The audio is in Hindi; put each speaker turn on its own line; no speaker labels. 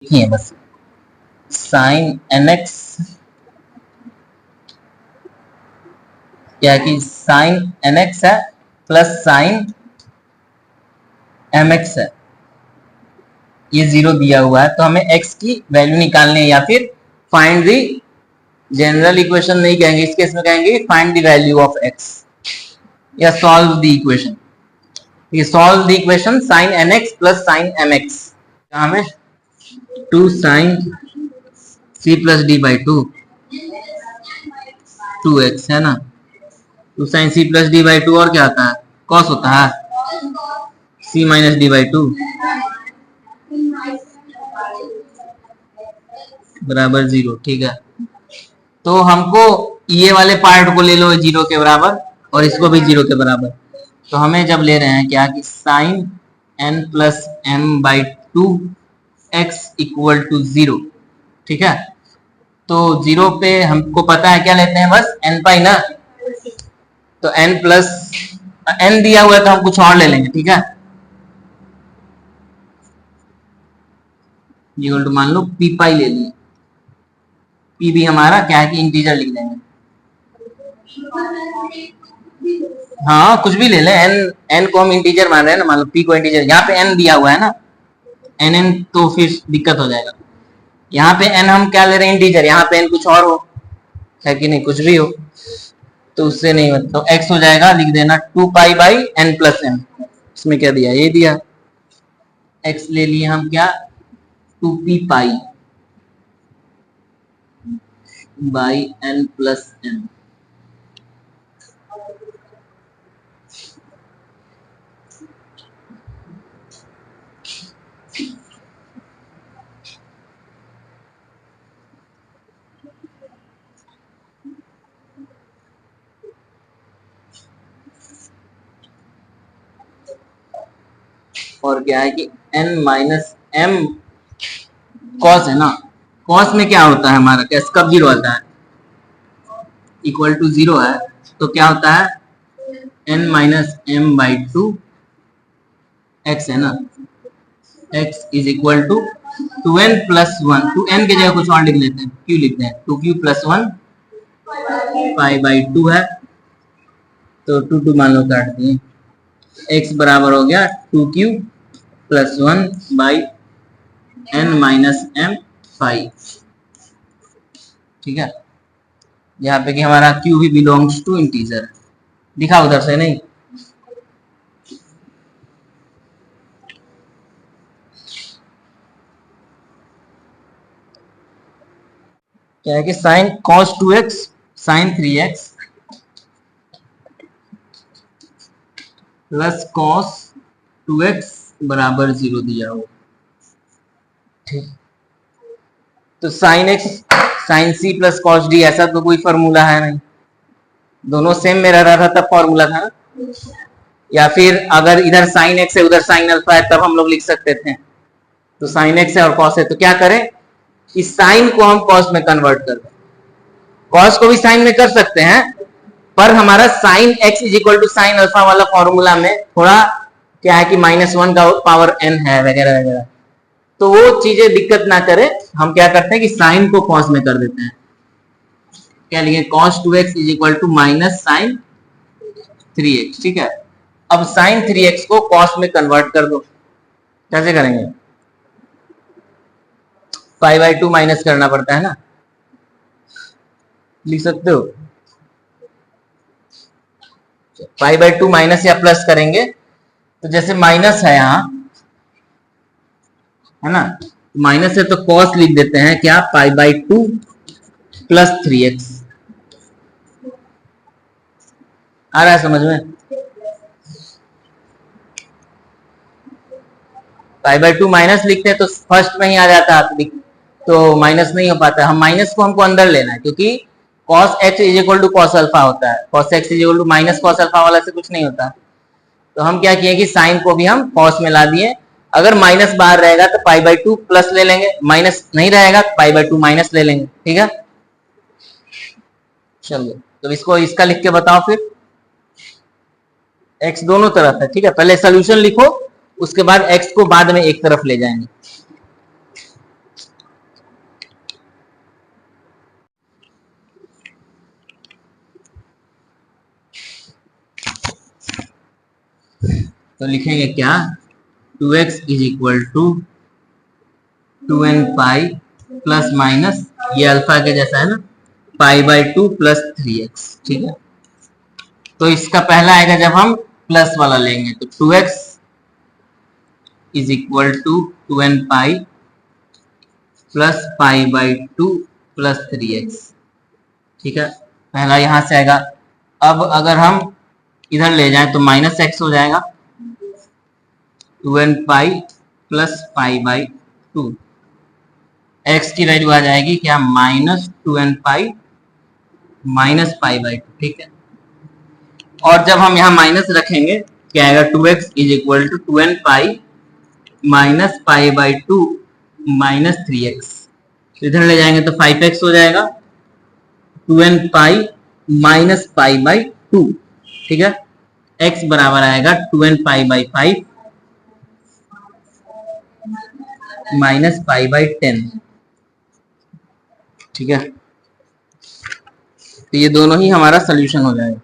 देखिए बस साइन nx क्या कि साइन nx है प्लस साइन mx है, ये जीरो दिया हुआ है तो हमें x की वैल्यू निकालनी है या फिर फाइंड दी जनरल इक्वेशन नहीं कहेंगे, इस केस में कहेंगे find the value of x या सॉल्व द इक्वेशन। ये solve the equation sine nx plus sine mx हमें 2 sine c plus D by 2x है ना, 2 sine c plus D by 2 और क्या आता है कॉस होता है c माइनस डी बाई 2 बराबर 0। ठीक है, तो हमको ये वाले पार्ट को ले लो 0 के बराबर और इसको भी 0 के बराबर। तो हमें जब ले रहे हैं क्या कि sine n plus m by 2 x equal to 0। ठीक है, तो 0 पे हमको पता है क्या लेते हैं बस n पाई ना, तो n प्लस n दिया हुआ है तो हम कुछ और ले लेंगे। ठीक है, इक्वल टू मान लो p पाई ले लिए, p भी हमारा क्या है कि इंटीजर लिख देंगे। हाँ कुछ भी ले लें, n को हम इंटीजर मान रहे हैं ना, मान लो p को इंटीजर, यहाँ पे n दिया हुआ है ना n तो फिर दिक्कत हो जाएगा। यहाँ पे n हम क्या ले रहे हैं इंटीजर, यहाँ पे n कुछ और हो है कि नहीं, कुछ भी हो तो उससे नहीं होता, तो x हो जाएगा, लिख देना 2 pi by n plus m। इसमें क्या दिया, ये दिया, x ले लिए हम क्या 2p pi by n plus m। और क्या है कि n माइनस m कॉस है ना, कॉस में क्या होता है हमारा, कैसे कब 0 आता है, इक्वल टू 0 है तो क्या होता है n minus m by 2 x है ना, x is equal to 2n plus 1, 2n की जगह कुछ और लिख लेते हैं, q लिखते हैं, 2q प्लस 1 पाई बाई 2 है, तो 2 2 मान लो काट दिए, x बराबर हो गया 2q plus 1 by n minus m 5। ठीक है, यहाँ पे कि हमारा q भी बिलोंग्स टू इंटीजर, दिखा उधर से नहीं, क्या है कि sine cos 2x sine 3x plus cos 2x बराबर 0 दिया हो। ठीक, तो sine x sine c plus cos D ऐसा तो कोई फॉर्मूला है नहीं, दोनों सेम में रह रहा था तब फॉर्मूला था ना, या फिर अगर इधर साइन x है उधर साइन अल्फा है तब हम लोग लिख सकते थे। तो साइन x है और कॉस है तो क्या करें, इस साइन को हम कॉस में कन्वर्ट कर दें, कॉस को भी साइन में कर सकते हैं पर हमारा sine x is equal to sine alpha वाला फॉर्मूला में थोड़ा क्या है कि -1 का पावर n है वगैरह वगैरह, तो वो चीजें दिक्कत ना करे, हम क्या करते हैं कि साइन को कॉस में कर देते हैं, क्या लिखे cos 2x is equal to minus sine 3x। ठीक है, अब साइन 3x को cos में कन्वर्ट कर दो, कैसे करेंगे, पाई बाई 2 माइनस करना पड़ता है ना, लिख सकते हो पाई बाई 2 माइनस या प्लस करेंगे, तो जैसे माइनस है यहाँ है ना, माइनस है तो cos लिख देते हैं क्या पाई बाई 2 प्लस 3x। आ रहा है समझ में, पाई बाई 2 माइनस लिखते हैं तो फर्स्ट में ही आ जाता है, तो माइनस नहीं हो पाता, हम माइनस को हमको अंदर लेना है क्योंकि cos x is equal to cos alpha होता है, cos x is equal to minus cos alpha वाला से कुछ नहीं होता, तो हम क्या किए कि साइन को भी हम cos में ला दिए, अगर माइनस बाहर रहेगा तो पाई बाई 2 प्लस ले लेंगे, माइनस नहीं रहेगा तो पाई बाई 2 माइनस ले लेंगे। ठीक है, चलिए तो इसको इसका लिख के बताओ फिर, x दोनों तरफ है। ठीक है, पहले सोल्यूशन लिखो उसके बाद x को बाद में एक तरफ ले जाएंगे। तो लिखेंगे क्या, 2x is equal to 2n pi plus minus, ये अल्फा के जैसा है ना, पाई बाई 2 प्लस 3x। ठीक है, तो इसका पहला आएगा जब हम प्लस वाला लेंगे, तो 2x is equal to 2n pi plus pi by 2 plus 3x। ठीक है, पहला यहां से आएगा। अब अगर हम इधर ले जाएं तो माइनस एक्स हो जाएगा, 2n pi plus pi by 2, x की वैल्यू आ जाएगी क्या, -2n pi minus pi by 2। ठीक है, और जब हम यहाँ माइनस रखेंगे क्या आएगा, 2x is equal to 2n pi minus pi by 2 minus 3x। इधर ले जाएंगे तो 5x हो जाएगा, 2n pi minus pi by 2। ठीक है, x बराबर आएगा 2n pi by 5 minus pi by 10। ठीक है, तो ये दोनों ही हमारा सोल्यूशन हो जाएगा।